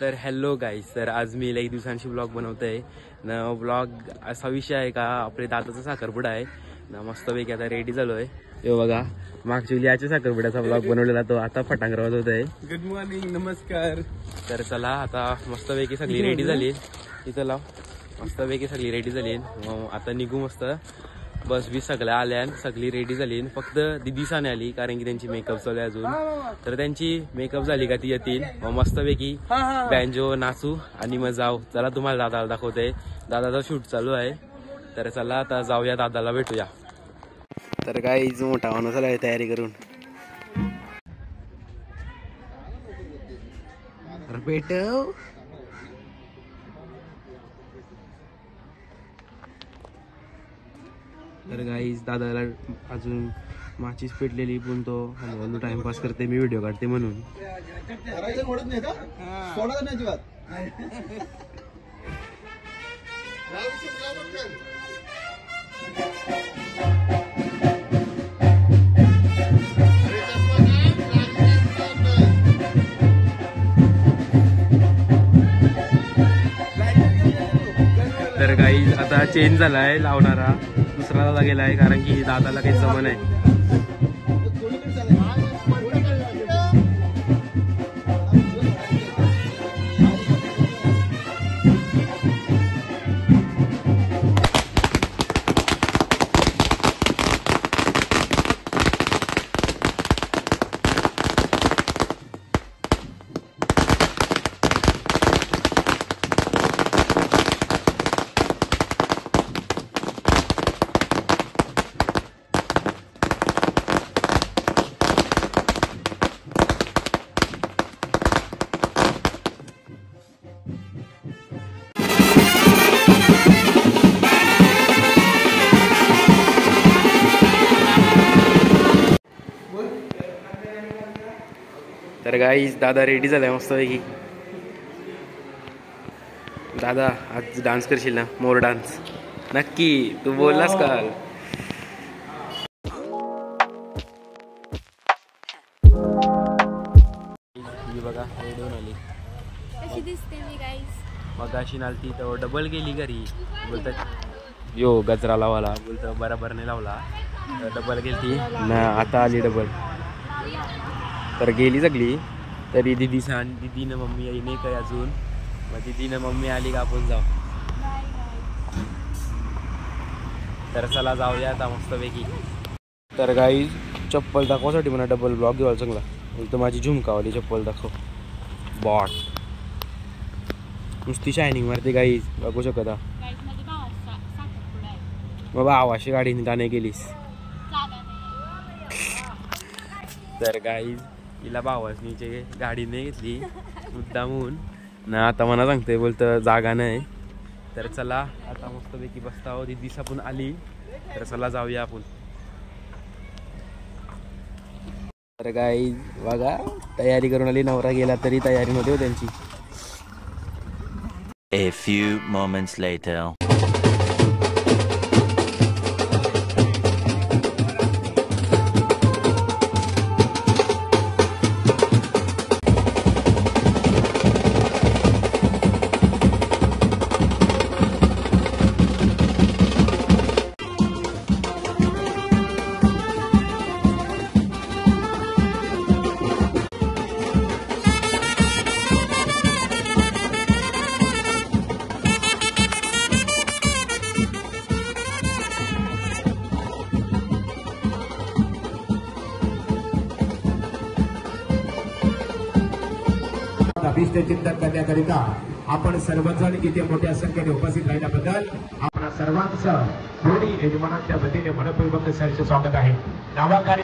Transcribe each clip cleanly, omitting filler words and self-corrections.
तर hello guys, तर आज मी एक दिवसांशी ब्लॉग बनवतोय ना. ब्लॉग असा विषय आहे का, आपल्या दादाचा साखरपुडा आहे ना. मस्तपैकी आता रेडी झालोय. हे बघा, मागच्या याच्या साखरपुड्याचा ब्लॉग बनवलेला, तो आता फटांगर वाजवतोय. गुड मॉर्निंग, नमस्कार. तर चला आता मस्तपैकी सगळी रेडी झाली. इथं लाव. मस्तपैकी सगळी रेडी झाली. आता निघू मस्त. बस बी सगळ्या आल्या, सगळी रेडी झाली. फक्त दिदीसा नाही आली, कारण की त्यांची मेकअप चालू आहे अजून. तर त्यांची मेकअप झाली का ती येतील. मग मस्तपैकी बँजो नाचू आणि मग जाऊ. चला तुम्हाला दादाला दाखवते. दादाचा शूट चालू आहे. तर चला आता जाऊया, दादाला भेटूया. तर काहीच मोठा माणूस आलाय तयारी करून. भेटव. तर गाईज दादाला अजून माचीस पेटलेली, पण तो हळूहळू टाइमपास करते, मी व्हिडिओ काढते म्हणून. तर गाईज आता चेंज झालाय लावणारा, दुसरा दादा गेलाय, कारण की दादाला काही जमन आहे. तर गाईज दादा रेडी झालाय मस्तपैकी. दादा आज डान्स करशील ना, मोर डान्स? नक्की, तू बोललास काल. बघा रेडी होऊन आली. कशी दिसते मी गाईज? मग अशी नालती तर डबल गेली घरी. बोलतात यो गजरा लावाला, बोलतो बराबर नाही लावला, तर डबल गेली ना. आता आली डबल. तर गेली सगळी. तरी दीदीनं मम्मी आई नाही काय अजून. मग दीदीनं मम्मी आली का आपण जाऊ. तर चला जाऊया आता मस्तपैकी. तर गाई चप्पल दाखवासाठी म्हणा डबल ब्लॉक घेवायला चांगला. तर माझी झुमकावाली चप्पल दाखव. बॉट नुसती शायनिंग मारते गाई, बघू शकता. मग भावाशी गाडीने का नाही गेलीस? तर गाई तिला भावासनीचे गाडीने घेतली मुद्दामून ना. आता मला सांगते, बोलतं जागा नाही. तर चला आता मस्तपैकी बसता. दिसा पण आली, तर चला जाऊया आपण. तर गाई बघा तयारी करून आली. नवरा गेला तरी तयारीमध्ये हो त्यांची. A few moments later. अभिष्ट चिंतन करण्याकरिता आपण सर्वजण इथे मोठ्या संख्येने उपस्थित राहिल्याबद्दल आपणा सर्वांचं दोन्ही यजमानांच्या वतीने मनपूर्वक सहर्ष स्वागत आहे. नावाकारी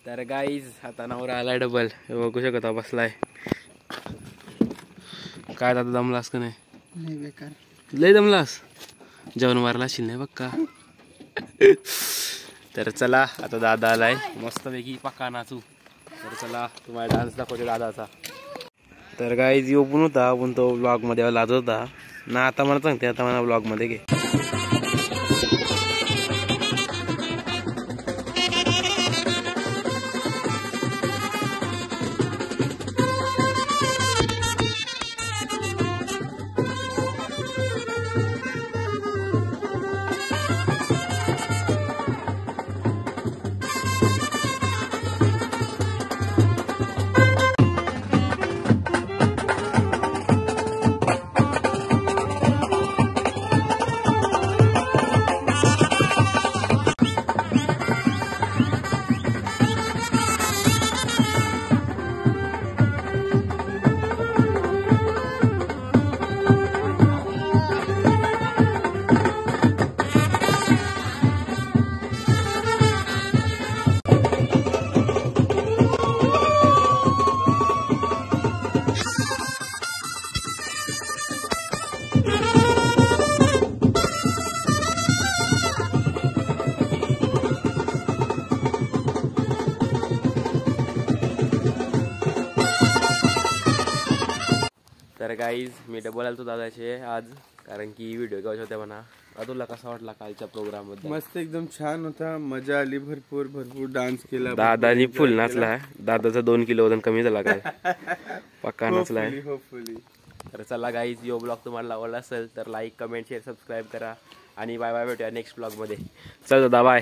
तर गाईज आता नवरा आलाय डबल, बघू शकता बसलाय. काय दादा दमलास का नाही? बेकार लय दमलास, जेवण मारला असेल नाही बघ का. तर चला आता दादा आलाय मस्तपैकी पक्का नाचू. तर चला तुम्हाला डान्स दाखवते दादाचा. तर गाईज यो पण होता पण तो ब्लॉग मध्ये लाजत होता ना. आता मला सांगते, आता मला ब्लॉग मध्ये घे. तर गाईज मी डबल आलतो दादाचे आज, कारण की व्हिडिओ घ्यायचे होते म्हणा. तुला कसा वाटला कालच्या प्रोग्राम मध्ये? मस्त, एकदम छान होता, मजा आली, भरपूर डान्स केला. दादानी फुल नाचला. दादाचा 2 किलो वजन कमी झाला काय, पक्का नाचलाय. होपफुली तर चला गाईज, यो ब्लॉग तुम्हाला आवडला असेल तर लाईक, कमेंट, शेअर, सबस्क्राईब करा आणि बाय बाय, भेटूया नेक्स्ट ब्लॉगमध्ये. चल दादा, बाय.